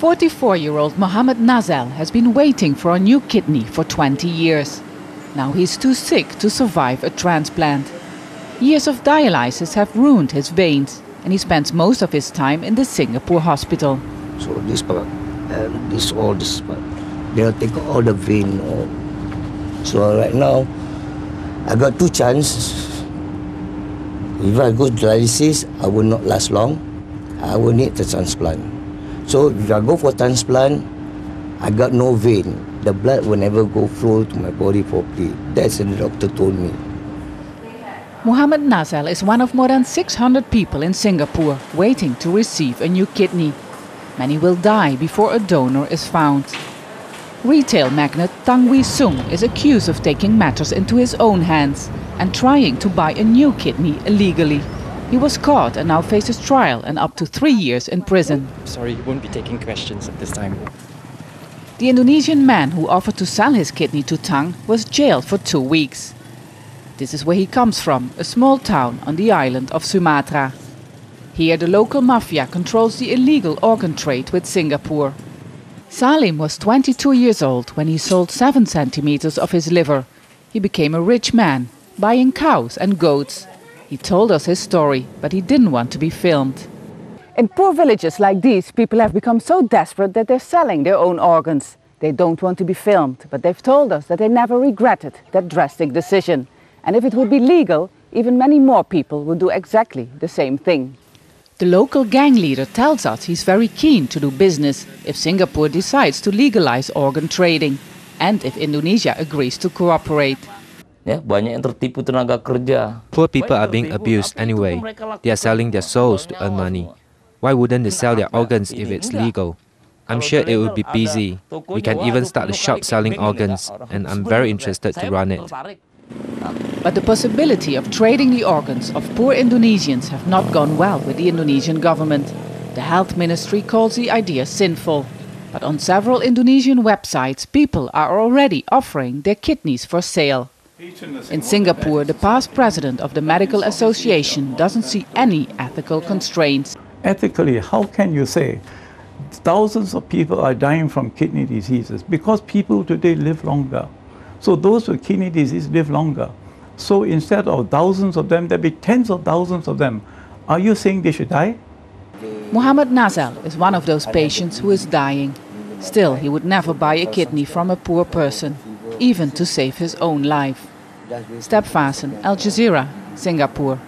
44-year-old Mohammed Nazel has been waiting for a new kidney for 20 years. Now he's too sick to survive a transplant. Years of dialysis have ruined his veins, and he spends most of his time in the Singapore hospital. So this part and this part, they'll take all the vein. So right now, I got two chances. If I go to dialysis, I will not last long. I will need the transplant. So if I go for transplant, I got no vein. The blood will never go flow to my body properly. That's what the doctor told me. Mohammed Nazel is one of more than 600 people in Singapore waiting to receive a new kidney. Many will die before a donor is found. Retail magnate Tang Wee Sung is accused of taking matters into his own hands and trying to buy a new kidney illegally. He was caught and now faces trial and up to 3 years in prison. Sorry, he won't be taking questions at this time. The Indonesian man who offered to sell his kidney to Tang was jailed for 2 weeks. This is where he comes from, a small town on the island of Sumatra. Here the local mafia controls the illegal organ trade with Singapore. Salim was 22 years old when he sold 7 centimeters of his liver. He became a rich man, buying cows and goats. He told us his story, but he didn't want to be filmed. In poor villages like these, people have become so desperate that they're selling their own organs. They don't want to be filmed, but they've told us that they never regretted that drastic decision. And if it would be legal, even many more people would do exactly the same thing. The local gang leader tells us he's very keen to do business if Singapore decides to legalize organ trading and if Indonesia agrees to cooperate. Poor people are being abused anyway. They are selling their souls to earn money. Why wouldn't they sell their organs if it's legal? I'm sure it would be busy. We can even start a shop selling organs, and I'm very interested to run it. But the possibility of trading the organs of poor Indonesians have not gone well with the Indonesian government. The health ministry calls the idea sinful. But on several Indonesian websites, people are already offering their kidneys for sale. In Singapore, the past president of the Medical Association doesn't see any ethical constraints. Ethically, how can you say thousands of people are dying from kidney diseases? Because people today live longer. So those with kidney disease live longer. So instead of thousands of them, there'll be tens of thousands of them. Are you saying they should die? Mohammed Nazel is one of those patients who is dying. Still, he would never buy a kidney from a poor person, even to save his own life. Vaessen, Al Jazeera, Singapore.